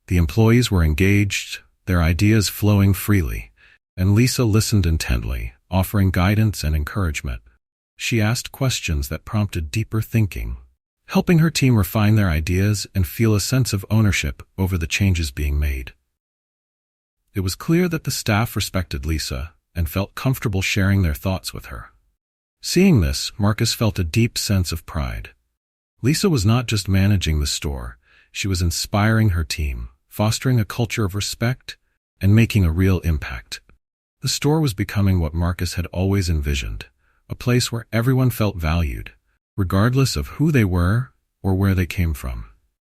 The employees were engaged, their ideas flowing freely, and Lisa listened intently, offering guidance and encouragement. She asked questions that prompted deeper thinking, helping her team refine their ideas and feel a sense of ownership over the changes being made. It was clear that the staff respected Lisa and felt comfortable sharing their thoughts with her. Seeing this, Marcus felt a deep sense of pride. Lisa was not just managing the store, she was inspiring her team, fostering a culture of respect, and making a real impact. The store was becoming what Marcus had always envisioned, a place where everyone felt valued, regardless of who they were or where they came from.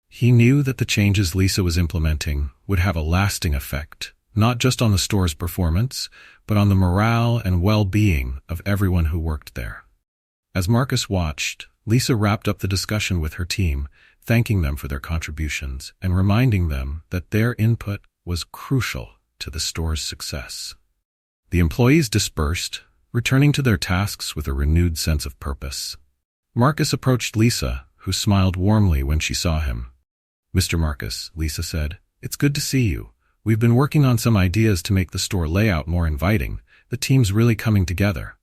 He knew that the changes Lisa was implementing would have a lasting effect, not just on the store's performance, but on the morale and well-being of everyone who worked there. As Marcus watched, Lisa wrapped up the discussion with her team, thanking them for their contributions and reminding them that their input was crucial to the store's success. The employees dispersed, returning to their tasks with a renewed sense of purpose. Marcus approached Lisa, who smiled warmly when she saw him. "Mr. Marcus," Lisa said, "it's good to see you. We've been working on some ideas to make the store layout more inviting. The team's really coming together."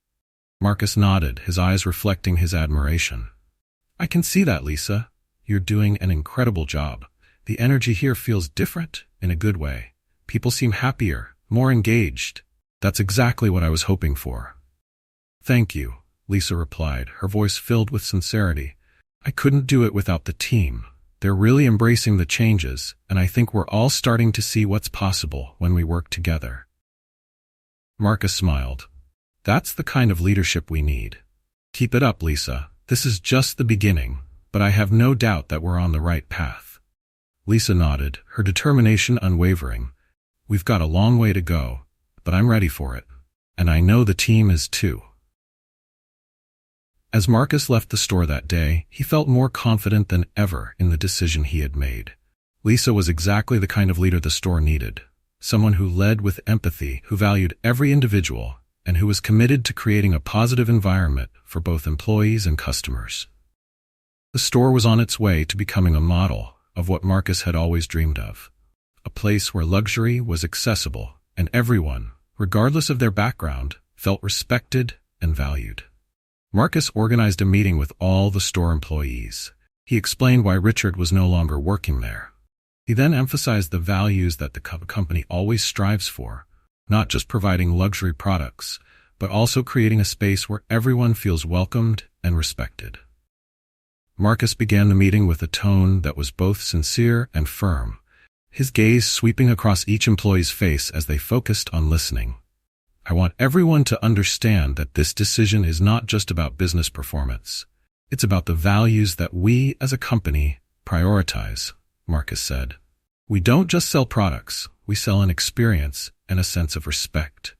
Marcus nodded, his eyes reflecting his admiration. "I can see that, Lisa. You're doing an incredible job. The energy here feels different, in a good way. People seem happier, more engaged. That's exactly what I was hoping for." "Thank you," Lisa replied, her voice filled with sincerity. "I couldn't do it without the team. They're really embracing the changes, and I think we're all starting to see what's possible when we work together." Marcus smiled. "That's the kind of leadership we need. Keep it up, Lisa. This is just the beginning, but I have no doubt that we're on the right path." Lisa nodded, her determination unwavering. "We've got a long way to go, but I'm ready for it. And I know the team is too." As Marcus left the store that day, he felt more confident than ever in the decision he had made. Lisa was exactly the kind of leader the store needed. Someone who led with empathy, who valued every individual, and who was committed to creating a positive environment for both employees and customers. The store was on its way to becoming a model of what Marcus had always dreamed of. A place where luxury was accessible and everyone, regardless of their background, felt respected and valued. Marcus organized a meeting with all the store employees. He explained why Richard was no longer working there. He then emphasized the values that the company always strives for, not just providing luxury products, but also creating a space where everyone feels welcomed and respected. Marcus began the meeting with a tone that was both sincere and firm, his gaze sweeping across each employee's face as they focused on listening. "I want everyone to understand that this decision is not just about business performance. It's about the values that we, as a company, prioritize," Marcus said. "We don't just sell products, we sell an experience and a sense of respect."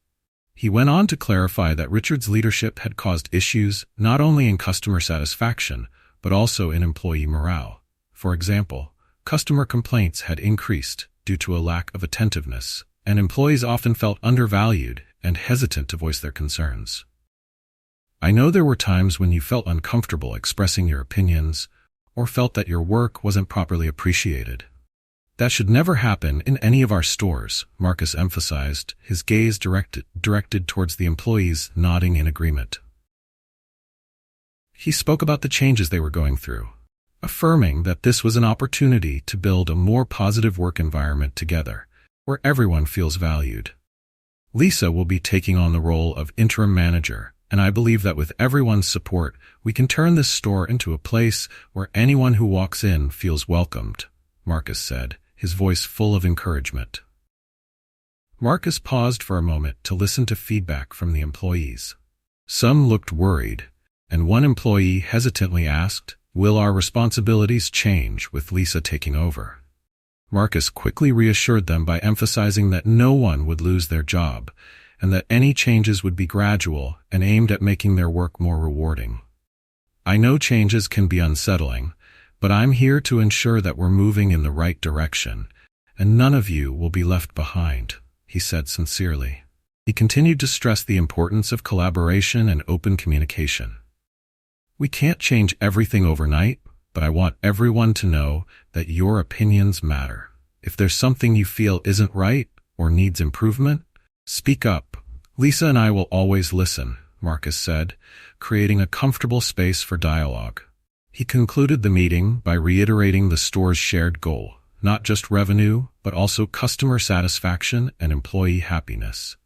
He went on to clarify that Richard's leadership had caused issues not only in customer satisfaction, but also in employee morale. For example, customer complaints had increased due to a lack of attentiveness, and employees often felt undervalued and hesitant to voice their concerns. "I know there were times when you felt uncomfortable expressing your opinions or felt that your work wasn't properly appreciated. That should never happen in any of our stores," Marcus emphasized, his gaze directed towards the employees nodding in agreement. He spoke about the changes they were going through, affirming that this was an opportunity to build a more positive work environment together, where everyone feels valued. "Lisa will be taking on the role of interim manager, and I believe that with everyone's support, we can turn this store into a place where anyone who walks in feels welcomed," Marcus said, his voice full of encouragement. Marcus paused for a moment to listen to feedback from the employees. Some looked worried, and one employee hesitantly asked, "Will our responsibilities change with Lisa taking over?" Marcus quickly reassured them by emphasizing that no one would lose their job, and that any changes would be gradual and aimed at making their work more rewarding. "I know changes can be unsettling, but I'm here to ensure that we're moving in the right direction, and none of you will be left behind," he said sincerely. He continued to stress the importance of collaboration and open communication. "We can't change everything overnight, but I want everyone to know that your opinions matter. If there's something you feel isn't right or needs improvement, speak up. Lisa and I will always listen," Marcus said, creating a comfortable space for dialogue. He concluded the meeting by reiterating the store's shared goal, not just revenue, but also customer satisfaction and employee happiness.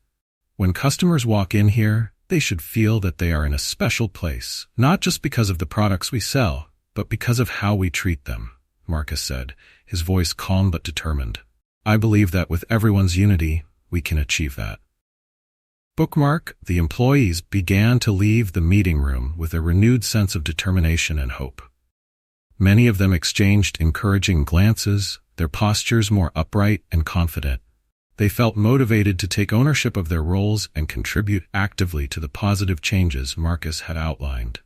"When customers walk in here, they should feel that they are in a special place, not just because of the products we sell, but because of how we treat them," Marcus said, his voice calm but determined. "I believe that with everyone's unity, we can achieve that." Bookmark, the employees began to leave the meeting room with a renewed sense of determination and hope. Many of them exchanged encouraging glances, their postures more upright and confident. They felt motivated to take ownership of their roles and contribute actively to the positive changes Marcus had outlined.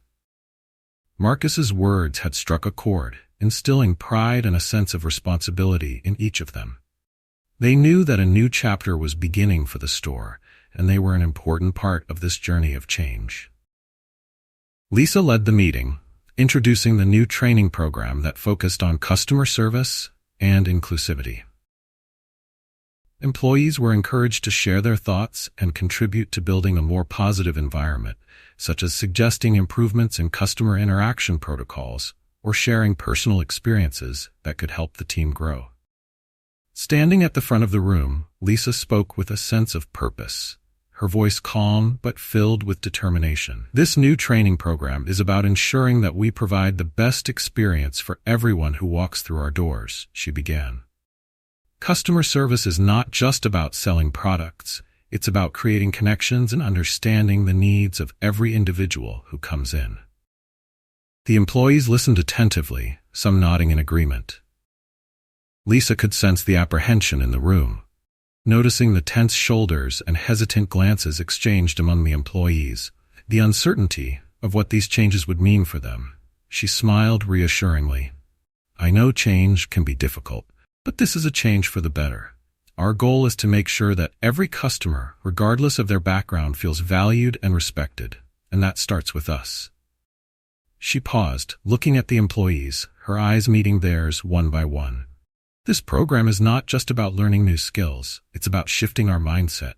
Marcus's words had struck a chord, instilling pride and a sense of responsibility in each of them. They knew that a new chapter was beginning for the store, and they were an important part of this journey of change. Lisa led the meeting, introducing the new training program that focused on customer service and inclusivity. Employees were encouraged to share their thoughts and contribute to building a more positive environment, such as suggesting improvements in customer interaction protocols or sharing personal experiences that could help the team grow. Standing at the front of the room, Lisa spoke with a sense of purpose, her voice calm but filled with determination. This new training program is about ensuring that we provide the best experience for everyone who walks through our doors, she began. Customer service is not just about selling products, it's about creating connections and understanding the needs of every individual who comes in. The employees listened attentively, some nodding in agreement. Lisa could sense the apprehension in the room. Noticing the tense shoulders and hesitant glances exchanged among the employees, the uncertainty of what these changes would mean for them, she smiled reassuringly. I know change can be difficult, but this is a change for the better. Our goal is to make sure that every customer, regardless of their background, feels valued and respected, and that starts with us. She paused, looking at the employees, her eyes meeting theirs one by one. This program is not just about learning new skills, it's about shifting our mindset,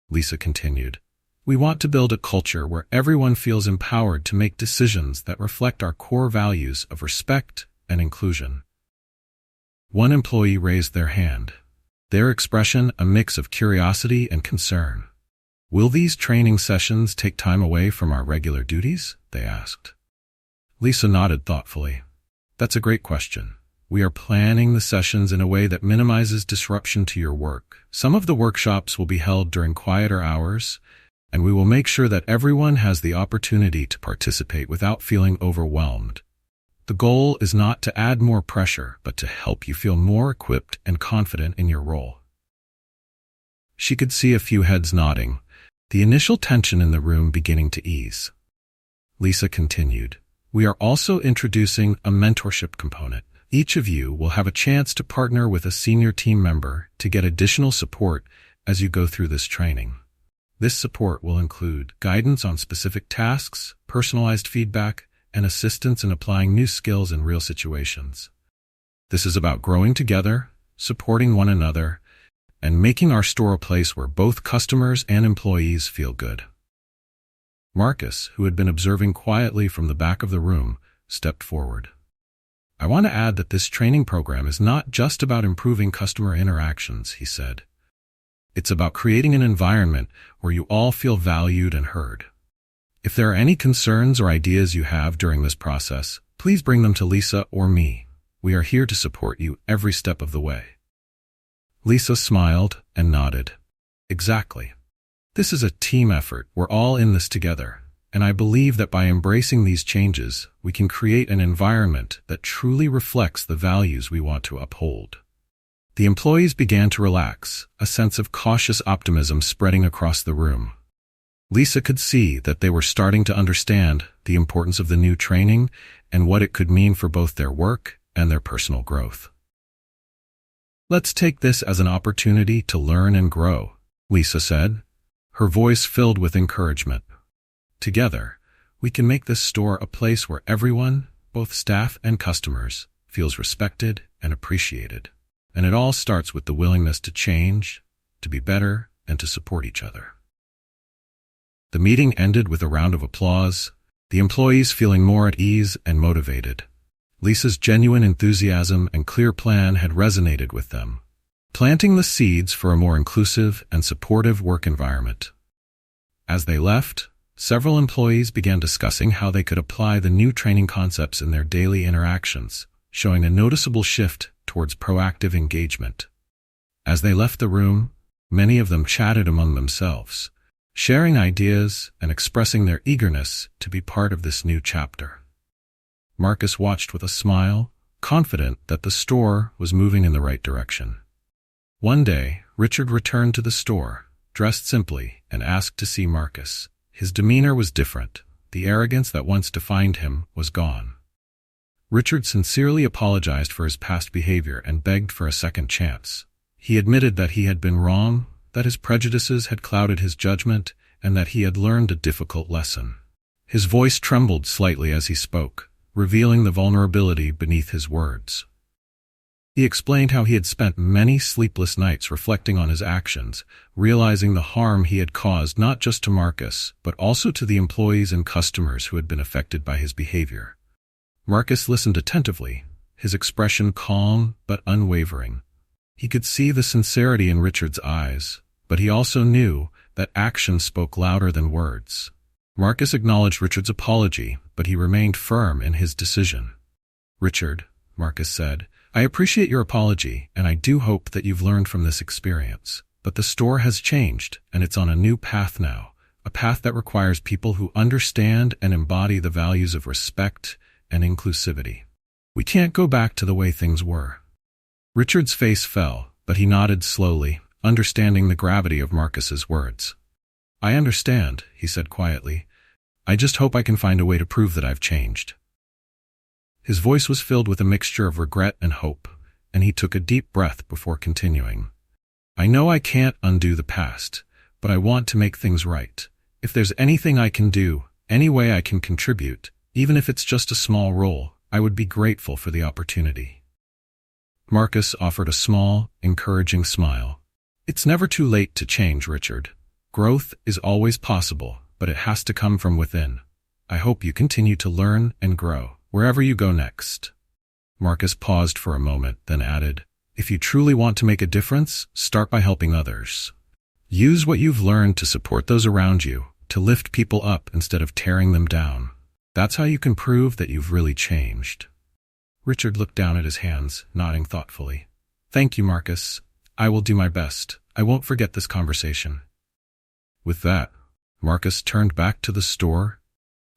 Lisa continued. We want to build a culture where everyone feels empowered to make decisions that reflect our core values of respect and inclusion. One employee raised their hand, their expression a mix of curiosity and concern. Will these training sessions take time away from our regular duties? They asked. Lisa nodded thoughtfully. That's a great question. We are planning the sessions in a way that minimizes disruption to your work. Some of the workshops will be held during quieter hours, and we will make sure that everyone has the opportunity to participate without feeling overwhelmed. The goal is not to add more pressure, but to help you feel more equipped and confident in your role. She could see a few heads nodding, the initial tension in the room beginning to ease. Lisa continued, We are also introducing a mentorship component. Each of you will have a chance to partner with a senior team member to get additional support as you go through this training. This support will include guidance on specific tasks, personalized feedback, and assistance in applying new skills in real situations. This is about growing together, supporting one another, and making our store a place where both customers and employees feel good. Marcus, who had been observing quietly from the back of the room, stepped forward. I want to add that this training program is not just about improving customer interactions, he said. It's about creating an environment where you all feel valued and heard. If there are any concerns or ideas you have during this process, please bring them to Lisa or me. We are here to support you every step of the way. Lisa smiled and nodded. Exactly. This is a team effort. We're all in this together. And I believe that by embracing these changes, we can create an environment that truly reflects the values we want to uphold. The employees began to relax, a sense of cautious optimism spreading across the room. Lisa could see that they were starting to understand the importance of the new training and what it could mean for both their work and their personal growth. Let's take this as an opportunity to learn and grow, Lisa said, her voice filled with encouragement. Together, we can make this store a place where everyone, both staff and customers, feels respected and appreciated. And it all starts with the willingness to change, to be better, and to support each other. The meeting ended with a round of applause, the employees feeling more at ease and motivated. Lisa's genuine enthusiasm and clear plan had resonated with them, planting the seeds for a more inclusive and supportive work environment. As they left, several employees began discussing how they could apply the new training concepts in their daily interactions, showing a noticeable shift towards proactive engagement. As they left the room, many of them chatted among themselves, sharing ideas and expressing their eagerness to be part of this new chapter. Marcus watched with a smile, confident that the store was moving in the right direction. One day, Richard returned to the store, dressed simply, and asked to see Marcus. His demeanor was different. The arrogance that once defined him was gone. Richard sincerely apologized for his past behavior and begged for a second chance. He admitted that he had been wrong, that his prejudices had clouded his judgment, and that he had learned a difficult lesson. His voice trembled slightly as he spoke, revealing the vulnerability beneath his words. He explained how he had spent many sleepless nights reflecting on his actions, realizing the harm he had caused not just to Marcus, but also to the employees and customers who had been affected by his behavior. Marcus listened attentively, his expression calm but unwavering. He could see the sincerity in Richard's eyes, but he also knew that action spoke louder than words. Marcus acknowledged Richard's apology, but he remained firm in his decision. "Richard," Marcus said, "I appreciate your apology, and I do hope that you've learned from this experience. But the store has changed, and it's on a new path now, a path that requires people who understand and embody the values of respect and inclusivity. We can't go back to the way things were." Richard's face fell, but he nodded slowly, understanding the gravity of Marcus's words. "I understand," he said quietly. "I just hope I can find a way to prove that I've changed." His voice was filled with a mixture of regret and hope, and he took a deep breath before continuing. "I know I can't undo the past, but I want to make things right. If there's anything I can do, any way I can contribute, even if it's just a small role, I would be grateful for the opportunity." Marcus offered a small, encouraging smile. "It's never too late to change, Richard. Growth is always possible, but it has to come from within. I hope you continue to learn and grow, wherever you go next." Marcus paused for a moment, then added, "If you truly want to make a difference, start by helping others. Use what you've learned to support those around you, to lift people up instead of tearing them down. That's how you can prove that you've really changed." Richard looked down at his hands, nodding thoughtfully. "Thank you, Marcus. I will do my best. I won't forget this conversation." With that, Marcus turned back to the store,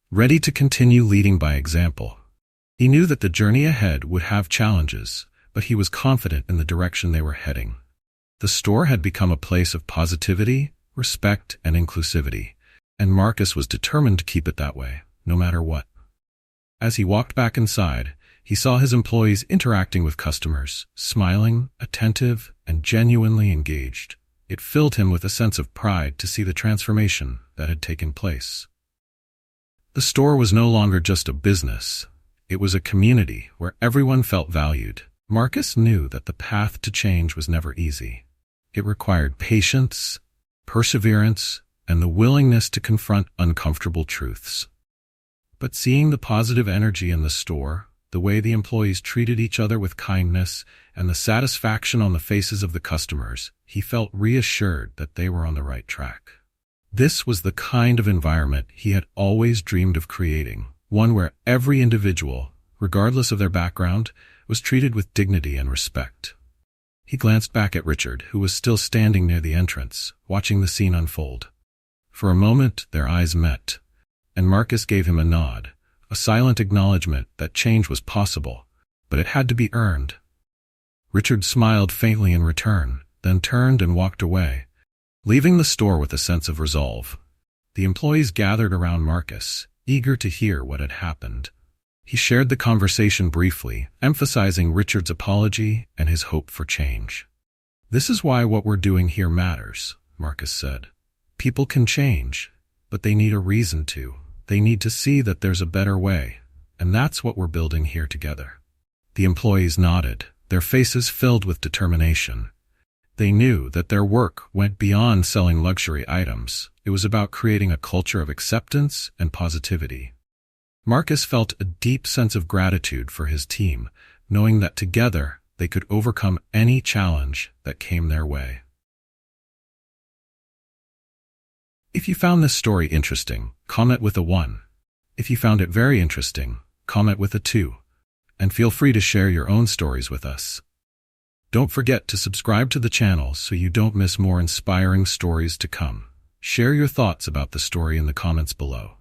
ready to continue leading by example. He knew that the journey ahead would have challenges, but he was confident in the direction they were heading. The store had become a place of positivity, respect, and inclusivity, and Marcus was determined to keep it that way, no matter what. As he walked back inside, he saw his employees interacting with customers, smiling, attentive, and genuinely engaged. It filled him with a sense of pride to see the transformation that had taken place. The store was no longer just a business. It was a community where everyone felt valued. Marcus knew that the path to change was never easy. It required patience, perseverance, and the willingness to confront uncomfortable truths. But seeing the positive energy in the store, the way the employees treated each other with kindness, and the satisfaction on the faces of the customers, he felt reassured that they were on the right track. This was the kind of environment he had always dreamed of creating, one where every individual, regardless of their background, was treated with dignity and respect. He glanced back at Richard, who was still standing near the entrance, watching the scene unfold. For a moment, their eyes met, and Marcus gave him a nod, a silent acknowledgement that change was possible, but it had to be earned. Richard smiled faintly in return, then turned and walked away, leaving the store with a sense of resolve. The employees gathered around Marcus, eager to hear what had happened. He shared the conversation briefly, emphasizing Richard's apology and his hope for change. "This is why what we're doing here matters," Marcus said. "People can change, but they need a reason to. They need to see that there's a better way, and that's what we're building here together." The employees nodded, their faces filled with determination. They knew that their work went beyond selling luxury items. It was about creating a culture of acceptance and positivity. Marcus felt a deep sense of gratitude for his team, knowing that together they could overcome any challenge that came their way. If you found this story interesting, comment with a 1. If you found it very interesting, comment with a 2. And feel free to share your own stories with us. Don't forget to subscribe to the channel so you don't miss more inspiring stories to come. Share your thoughts about the story in the comments below.